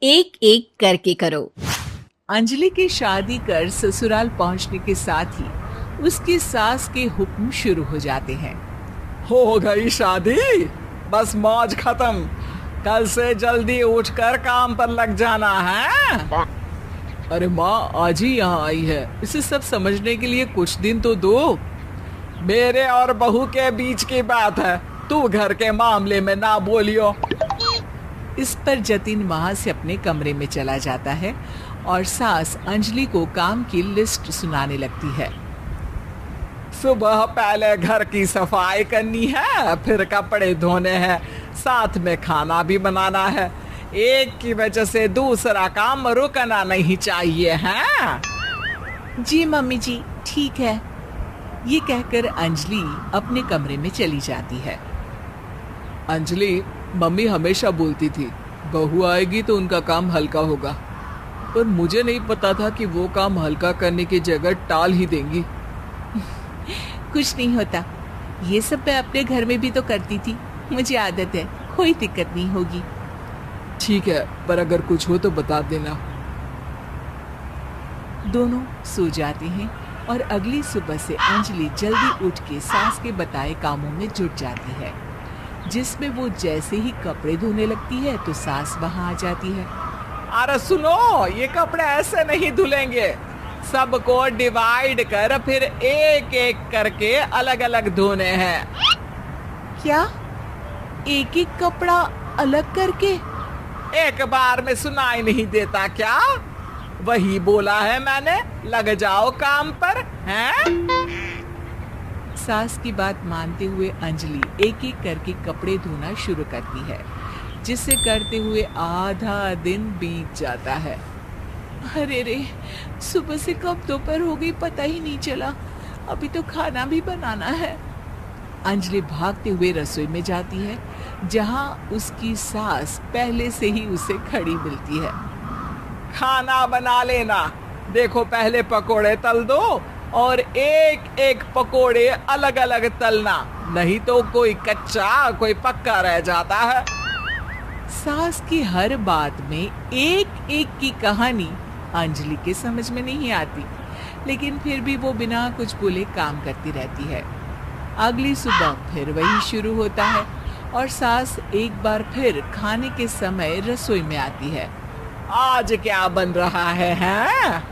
एक एक करके करो। अंजलि की शादी कर ससुराल पहुंचने के साथ ही उसकी सास के हुक्म शुरू हो जाते हैं। हो गई शादी, बस मौज खत्म। कल से जल्दी उठकर काम पर लग जाना है। अरे माँ आज ही यहाँ आई है, इसे सब समझने के लिए कुछ दिन तो दो। मेरे और बहू के बीच की बात है, तू घर के मामले में ना बोलियो। इस पर जतिन वहां से अपने कमरे में चला जाता है और सास अंजलि को काम की लिस्ट सुनाने लगती है। सुबह पहले घर की सफाई करनी है, फिर कपड़े धोने हैं, साथ में खाना भी बनाना है। एक की वजह से दूसरा काम रुकना नहीं चाहिए है। जी मम्मी जी ठीक है। ये कहकर अंजलि अपने कमरे में चली जाती है। अंजलि, मम्मी हमेशा बोलती थी बहू आएगी तो उनका काम हल्का होगा, पर मुझे नहीं पता था कि वो काम हल्का करने की जगह टाल ही देंगी। कुछ नहीं होता, ये सब मैं अपने घर में भी तो करती थी, मुझे आदत है, कोई दिक्कत नहीं होगी। ठीक है, पर अगर कुछ हो तो बता देना। दोनों सो जाते हैं और अगली सुबह से अंजलि जल्दी उठ के सास के बताए कामों में जुट जाती है, जिसमें वो जैसे ही कपड़े धोने लगती है तो सास वहां आ जाती है। अरे सुनो, ये कपड़े ऐसे नहीं धुलेंगे, सबको डिवाइड कर फिर एक एक करके अलग अलग धोने हैं। क्या एक एक कपड़ा अलग करके? एक बार में सुनाई नहीं देता क्या? वही बोला है मैंने, लग जाओ काम पर हैं? सास की बात मानते हुए अंजलि एक एक करके कपड़े धोना शुरू करती है, जिसे करते हुए आधा दिन बीत जाता है। अरे रे, सुबह से कब दोपहर हो गई पता ही नहीं चला, अभी तो खाना भी बनाना है। अंजलि भागते हुए रसोई में जाती है, जहां उसकी सास पहले से ही उसे खड़ी मिलती है। खाना बना लेना, देखो पहले पकोड़े तल दो और एक एक पकोड़े अलग अलग तलना, नहीं तो कोई कच्चा कोई पक्का रह जाता है। सास की हर बात में एक एक की कहानी अंजलि के समझ में नहीं आती, लेकिन फिर भी वो बिना कुछ बोले काम करती रहती है। अगली सुबह फिर वही शुरू होता है और सास एक बार फिर खाने के समय रसोई में आती है। आज क्या बन रहा है हैं?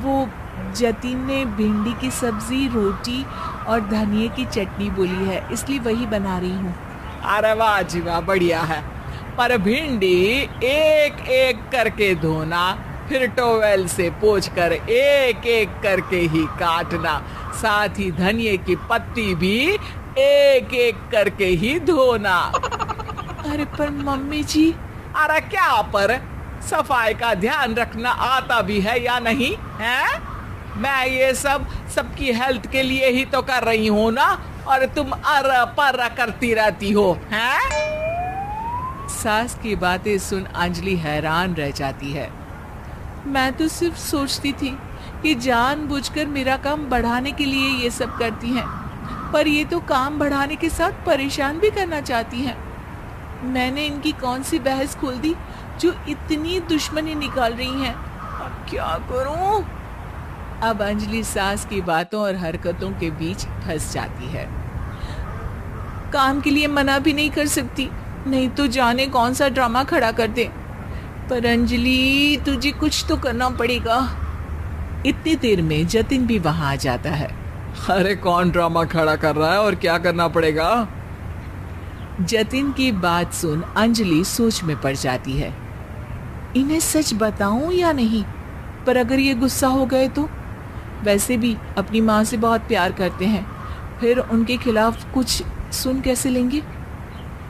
वो जतिन ने भिंडी की सब्जी, रोटी और धनिए की चटनी बोली है, इसलिए वही बना रही हूँ। अरे वाह जी वाह, बढ़िया है। पर भिंडी एक एक करके धोना, फिर टोवेल से पोंछकर एक एक करके ही काटना, साथ ही धनिए की पत्ती भी एक एक करके ही धोना। अरे पर मम्मी जी। अरे क्या पर? सफाई का ध्यान रखना आता भी है या नहीं है? मैं ये सब सबकी हेल्थ के लिए ही तो कर रही हूँ ना, और तुम अर पर करती रहती हो हैं? सास की बातें सुन अंजलि हैरान रह जाती है। मैं तो सिर्फ सोचती थी कि जानबूझकर मेरा काम बढ़ाने के लिए ये सब करती हैं, पर ये तो काम बढ़ाने के साथ परेशान भी करना चाहती हैं। मैंने इनकी कौन सी बहस खोल दी जो इतनी दुश्मनी निकाल रही हैं? अब क्या करूं? अब अंजलि सास की बातों और हरकतों के बीच फंस जाती है। काम के लिए मना भी नहीं कर सकती, नहीं तो जाने कौन सा ड्रामा खड़ा कर दे। पर अंजलि, तुझे कुछ तो करना पड़ेगा। इतनी देर में जतिन भी वहां आ जाता है। अरे कौन ड्रामा खड़ा कर रहा है और क्या करना पड़ेगा? जतिन की बात सुन अंजलि सोच में पड़ जाती है। इन्हें सच बताऊं या नहीं? पर अगर ये गुस्सा हो गए तो? वैसे भी अपनी माँ से बहुत प्यार करते हैं, फिर उनके खिलाफ कुछ सुन कैसे लेंगे?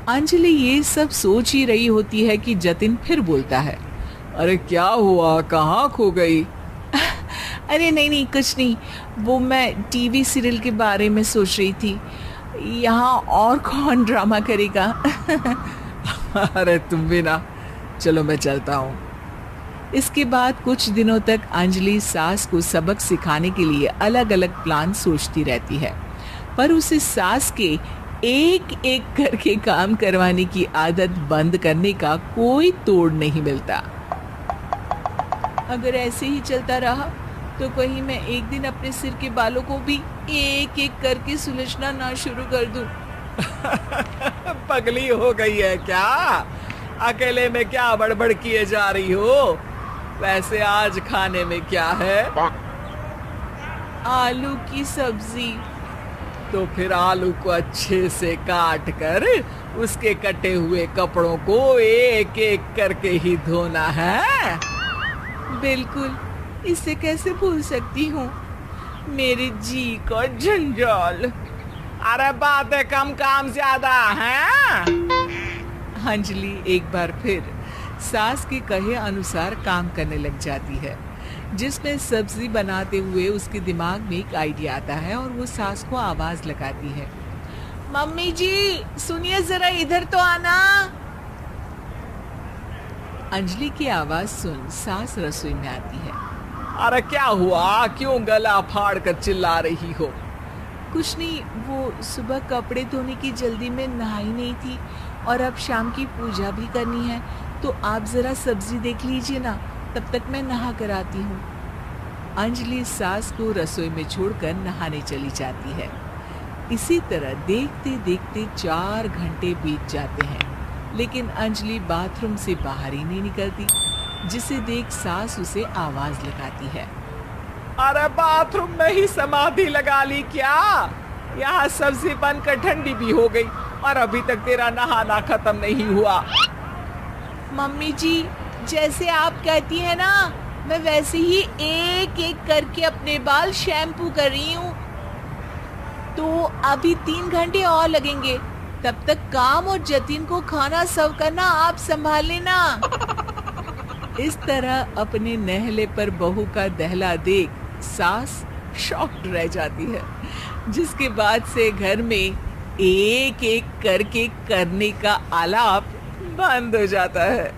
अंजलि ये सब सोच ही रही होती है कि जतिन फिर बोलता है। अरे क्या हुआ, कहाँ खो गई? अरे नहीं नहीं कुछ नहीं, वो मैं टीवी सीरियल के बारे में सोच रही थी। यहाँ और कौन ड्रामा करेगा? अरे तुम भी ना, चलो मैं चलता हूँ। इसके बाद कुछ दिनों तक अंजलि सास को सबक सिखाने के लिए अलग अलग प्लान सोचती रहती है, पर उसे सास के एक एक करके काम करवाने की आदत बंद करने का कोई तोड़ नहीं मिलता। अगर ऐसे ही चलता रहा तो कहीं मैं एक दिन अपने सिर के बालों को भी एक एक करके सुलझना ना शुरू कर दूं। पगली हो गई है क्या? अकेले में क्या बड़बड़ किए जा रही हो? वैसे आज खाने में क्या है? आलू की सब्जी। तो फिर आलू को अच्छे से काट कर उसके कटे हुए कपड़ों को एक एक करके ही धोना है। बिल्कुल, इसे कैसे भूल सकती हूँ, मेरे जी का जंजाल। अरे बातें कम काम ज्यादा है। अंजलि एक बार फिर सास के कहे अनुसार काम करने लग जाती है, जिसमें सब्जी बनाते हुए उसके दिमाग में एक आइडिया आता है और वो सास को आवाज लगाती है, मम्मी जी सुनिए जरा इधर तो आना। अंजलि की आवाज सुन सास रसोई में आती है। अरे क्या हुआ? क्यों गला फाड़ कर चिल्ला रही हो? कुछ नहीं, वो सुबह कपड़े धोने की जल्दी में नहाई नहीं थी और अब शाम की पूजा भी करनी है, तो आप जरा सब्जी देख लीजिए ना, तब तक मैं नहा कर आती हूँ। अंजलि सास को रसोई में छोड़कर नहाने चली जाती है। इसी तरह देखते देखते 4 घंटे बीत जाते हैं, लेकिन अंजलि बाथरूम से बाहर ही नहीं निकलती, जिसे देख सास उसे आवाज लगाती है, अरे बाथरूम में ही समाधि लगा ली क्या? यहाँ सब्जी बनकर ठंडी भी हो गई और अभी तक तेरा नहाना खत्म नहीं हुआ। मम्मी जी जैसे आप कहती हैं ना, मैं वैसे ही एक एक करके अपने बाल शैम्पू कर रही हूँ, तो अभी 3 घंटे और लगेंगे, तब तक काम और जतिन को खाना सर्व करना आप संभाल लेना। इस तरह अपने नहले पर बहू का दहला देख सास शॉक्ड रह जाती है, जिसके बाद से घर में एक एक करके करने का आलाप बंद हो जाता है।